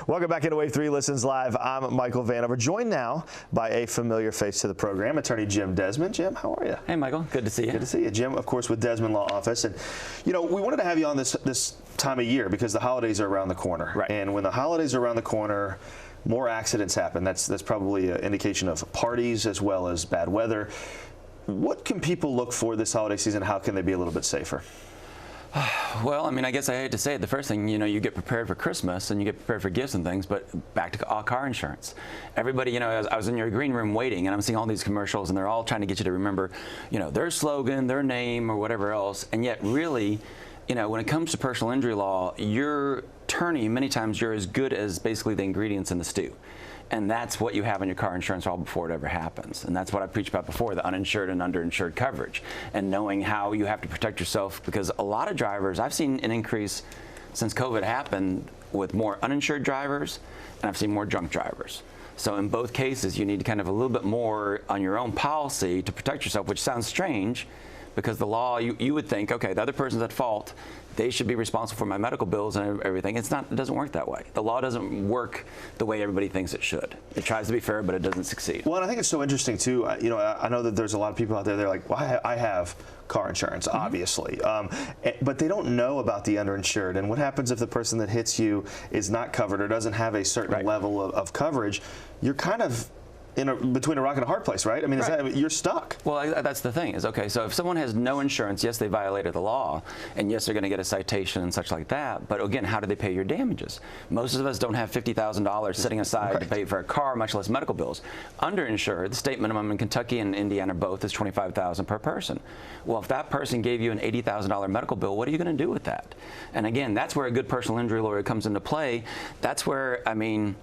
Welcome back into Wave 3 Listens Live. I'm Michael Vanover, joined now by a familiar face to the program, attorney Jim Desmond. Jim, how are you? Hey, Michael. Good to see you. Good to see you. Jim, of course, with Desmond Law Office. And, you know, we wanted to have you on this time of year because the holidays are around the corner. Right. And when the holidays are around the corner, more accidents happen. That's probably an indication of parties as well as bad weather. What can people look for this holiday season? How can they be a little bit safer? Well, I mean, I guess I hate to say it. The first thing, you know, you get prepared for Christmas and you get prepared for gifts and things, but back to car insurance. Everybody, you know, I was in your green room waiting and I'm seeing all these commercials and they're all trying to get you to remember, you know, their slogan, their name or whatever else. And yet really, you know, when it comes to personal injury law, your attorney, many times you're as good as basically the ingredients in the stew. And that's what you have in your car insurance all before it ever happens. And that's what I preached about before, the uninsured and underinsured coverage. And knowing how you have to protect yourself, because a lot of drivers, I've seen an increase since COVID happened with more uninsured drivers, and I've seen more drunk drivers. So in both cases, you need kind of a little bit more on your own policy to protect yourself, which sounds strange, because the law, you would think, okay, the other person's at fault, they should be responsible for my medical bills and everything. It's not. It doesn't work that way. The law doesn't work the way everybody thinks it should. It tries to be fair, but it doesn't succeed. Well, and I think it's so interesting too. You know, I know that there's a lot of people out there. They're like, well, I have car insurance, obviously, but they don't know about the underinsured. And what happens if the person that hits you is not covered or doesn't have a certain level of coverage? You're kind of between a rock and a hard place, right? I mean, you're stuck. Well, that's the thing is, okay, so if someone has no insurance, yes, they violated the law, and yes, they're going to get a citation and such like that, but again, how do they pay your damages? Most of us don't have $50,000 sitting aside to pay for a car, much less medical bills. Underinsured, the state minimum in Kentucky and Indiana both is $25,000 per person. Well, if that person gave you an $80,000 medical bill, what are you going to do with that? And again, that's where a good personal injury lawyer comes into play. That's where, I mean,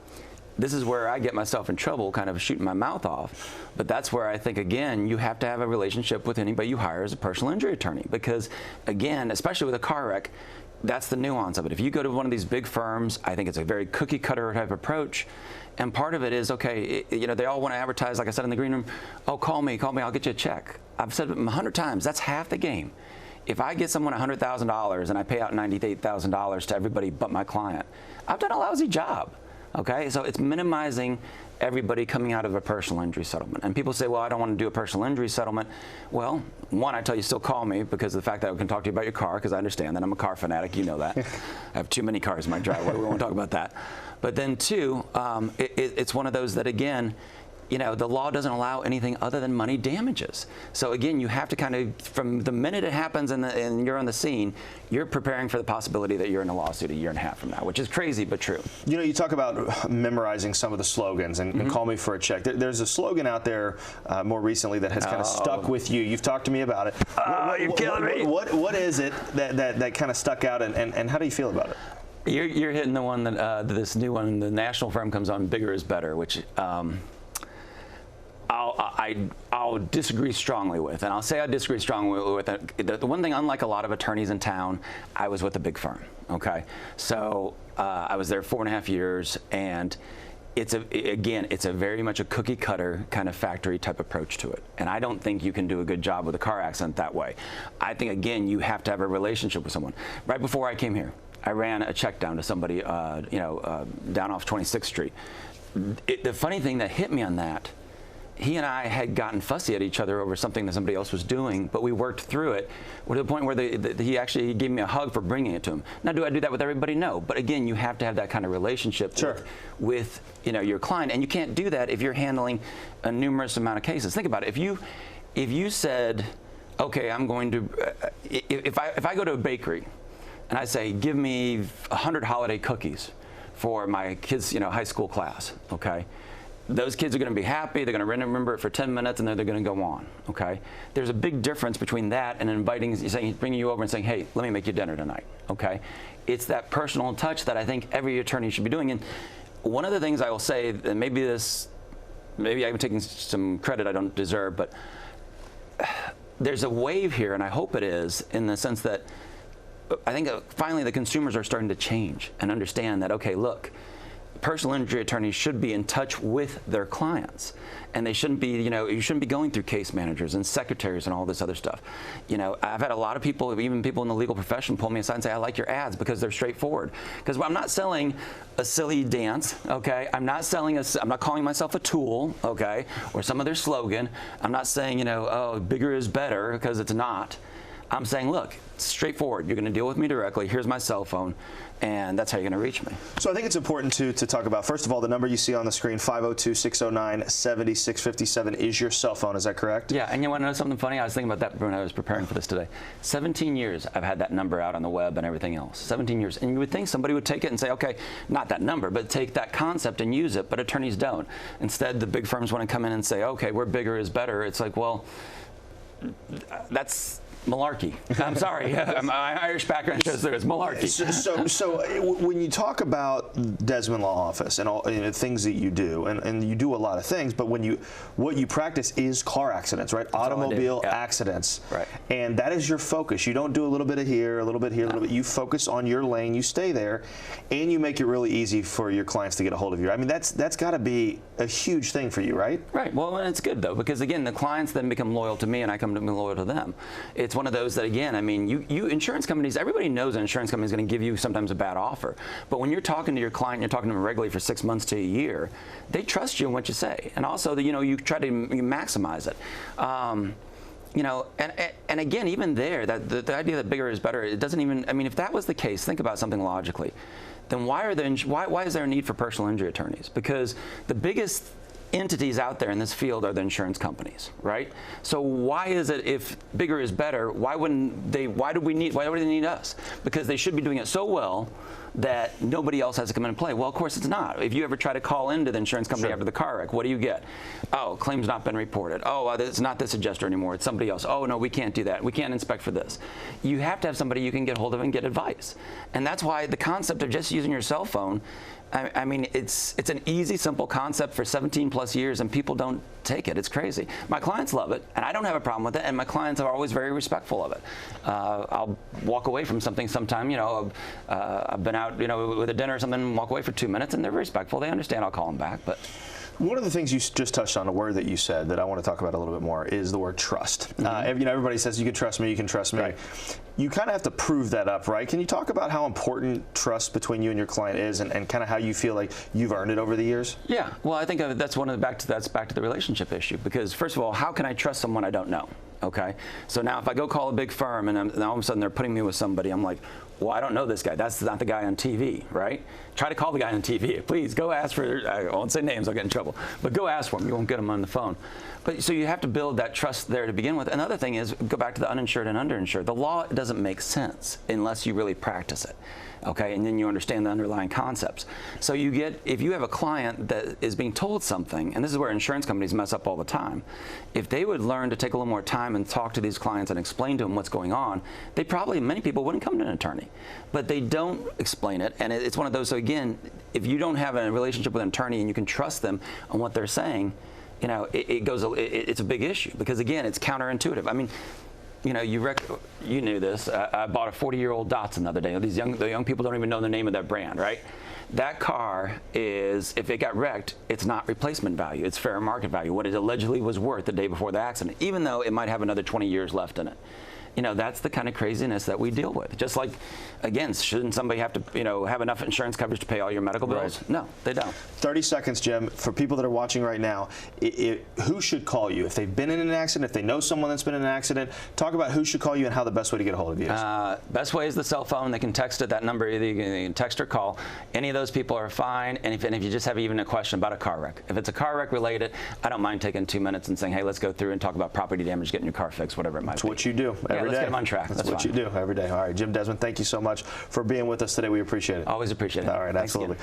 this is where I get myself in trouble, kind of shooting my mouth off. But that's where I think, again, you have to have a relationship with anybody you hire as a personal injury attorney. Because, again, especially with a car wreck, that's the nuance of it. If you go to one of these big firms, I think it's a very cookie cutter type approach. And part of it is, okay, you know, they all want to advertise, like I said in the green room, oh, call me, I'll get you a check. I've said it 100 times, that's half the game. If I get someone $100,000 and I pay out $98,000 to everybody but my client, I've done a lousy job. Okay, so it's minimizing everybody coming out of a personal injury settlement. And people say, well, I don't want to do a personal injury settlement. Well, one, I tell you, still call me because of the fact that I can talk to you about your car, because I understand that I'm a car fanatic, you know that. I have too many cars in my driveway, we won't talk about that. But then two, it's one of those that, again, you know, the law doesn't allow anything other than money damages. So again, you have to kind of, from the minute it happens and you're on the scene, you're preparing for the possibility that you're in a lawsuit a year and a half from now, which is crazy but true. You know, you talk about memorizing some of the slogans and call me for a check. There's a slogan out there more recently that has kind of stuck with you. You've talked to me about it. You're killing me. What is it that kind of stuck out, and how do you feel about it? You're hitting the one that this new one, the national firm comes on, bigger is better, which I'll disagree strongly with, and I'll say I disagree strongly with it. The one thing, unlike a lot of attorneys in town, I was with a big firm, okay? So I was there 4.5 years, and it's a very much a cookie cutter kind of factory type approach to it. And I don't think you can do a good job with a car accident that way. I think, again, you have to have a relationship with someone. Right before I came here, I ran a check down to somebody, down off 26th Street. The funny thing that hit me on that, he and I had gotten fussy at each other over something that somebody else was doing, but we worked through it to the point where he actually gave me a hug for bringing it to him. Now, do I do that with everybody? No. But again, you have to have that kind of relationship with your client, and you can't do that if you're handling a numerous amount of cases. Think about it. If you said, okay, I'm going to, if I go to a bakery and I say, give me 100 holiday cookies for my kids' high school class, okay? Those kids are going to be happy, they're going to remember it for 10 minutes, and then they're going to go on, okay? There's a big difference between that and bringing you over and saying, hey, let me make you dinner tonight, okay? It's that personal touch that I think every attorney should be doing. And one of the things I will say, and maybe I'm taking some credit I don't deserve, but there's a wave here, and I hope it is, in the sense that I think finally the consumers are starting to change and understand that, okay, look, personal injury attorneys should be in touch with their clients, and they shouldn't be, you shouldn't be going through case managers and secretaries and all this other stuff. I've had a lot of people, even people in the legal profession, pull me aside and say, I like your ads because they're straightforward. Because I'm not selling a silly dance, okay? I'm not calling myself a tool, okay? Or some other slogan. I'm not saying, oh, bigger is better, because it's not. I'm saying, look, straightforward. You're going to deal with me directly. Here's my cell phone, and that's how you're going to reach me. So I think it's important to talk about, first of all, the number you see on the screen, 502-609-7657, is your cell phone. Is that correct? Yeah, and you want to know something funny? I was thinking about that when I was preparing for this today. 17 years I've had that number out on the web and everything else. 17 years. And you would think somebody would take it and say, okay, not that number, but take that concept and use it, but attorneys don't. Instead, the big firms want to come in and say, okay, we're bigger is better. It's like, well, that's malarkey. I'm sorry. My Irish background shows there is malarkey. So when you talk about Desmond Law Office and all things that you do, and you do a lot of things, but what you practice is car accidents, right? That's automobile accidents. Right. And that is your focus. You don't do a little bit of here, a little bit here, a little bit. You focus on your lane, you stay there, and you make it really easy for your clients to get a hold of you. I mean, that's got to be a huge thing for you, right? Right. Well, and it's good, though, because, again, the clients then become loyal to me, and I come to be loyal to them. It's one of those that, again, I mean, you insurance companies, everybody knows an insurance company is going to give you sometimes a bad offer. But when you're talking to your client, you're talking to them regularly for 6 months to a year, they trust you in what you say. And also, you try to maximize it. And again, even there, the idea that bigger is better, it doesn't even, I mean, if that was the case, think about something logically. Then why is there a need for personal injury attorneys? Because the biggest entities out there in this field are the insurance companies, right? So why is it, if bigger is better, why would they need us? Because they should be doing it so well that nobody else has to come in and play. Well, of course it's not. If you ever try to call into the insurance company after the car wreck, what do you get? Oh, claim's not been reported. Oh, it's not this adjuster anymore. It's somebody else. Oh, no, we can't do that. We can't inspect for this. You have to have somebody you can get hold of and get advice. And that's why the concept of just using your cell phone, I mean, it's an easy, simple concept for 17 plus years, and people don't take it. It's crazy. My clients love it, and I don't have a problem with it, and my clients are always very respectful of it. I'll walk away from something sometime, I've been out, with a dinner or something, walk away for 2 minutes, and they're respectful. They understand I'll call them back, but. One of the things you just touched on, a word that you said that I want to talk about a little bit more, is the word trust. Mm-hmm. Everybody says you can trust me, you can trust me. Right. You kind of have to prove that up, right? Can you talk about how important trust between you and your client is, and kind of how you feel like you've earned it over the years? Yeah. Well, I think that's back to the relationship issue. Because first of all, how can I trust someone I don't know? Okay. So now if I go call a big firm and all of a sudden they're putting me with somebody, I'm like, well, I don't know this guy. That's not the guy on TV, right? Try to call the guy on TV. Please go ask for, I won't say names, I'll get in trouble, but go ask for him. You won't get him on the phone. But so you have to build that trust there to begin with. Another thing is, go back to the uninsured and underinsured. The law doesn't make sense unless you really practice it. Okay, and then you understand the underlying concepts. So if you have a client that is being told something, and this is where insurance companies mess up all the time, if they would learn to take a little more time and talk to these clients and explain to them what's going on, many people wouldn't come to an attorney. But they don't explain it, and it's one of those, so again, if you don't have a relationship with an attorney and you can trust them on what they're saying, it's a big issue, because again, it's counterintuitive. I mean, you knew this. I bought a 40-year-old Datsun the other day. The young people don't even know the name of that brand, right? That car is, if it got wrecked, it's not replacement value. It's fair market value, what it allegedly was worth the day before the accident, even though it might have another 20 years left in it. That's the kind of craziness that we deal with. Just like, again, shouldn't somebody have to, have enough insurance coverage to pay all your medical bills? Right. No, they don't. 30 seconds, Jim. For people that are watching right now, who should call you? If they've been in an accident, if they know someone that's been in an accident, talk about who should call you and how the best way to get a hold of you is. Best way is the cell phone. They can text at that number. Either you can text or call. Any of those people are fine. And if you just have even a question about a car wreck. If it's a car wreck related, I don't mind taking 2 minutes and saying, hey, let's go through and talk about property damage, getting your car fixed, whatever it might be. That's what you do every day. Let's get them on track. That's what you do every day. All right, Jim Desmond, thank you so much for being with us today. We appreciate it. Always appreciate it. All right, absolutely.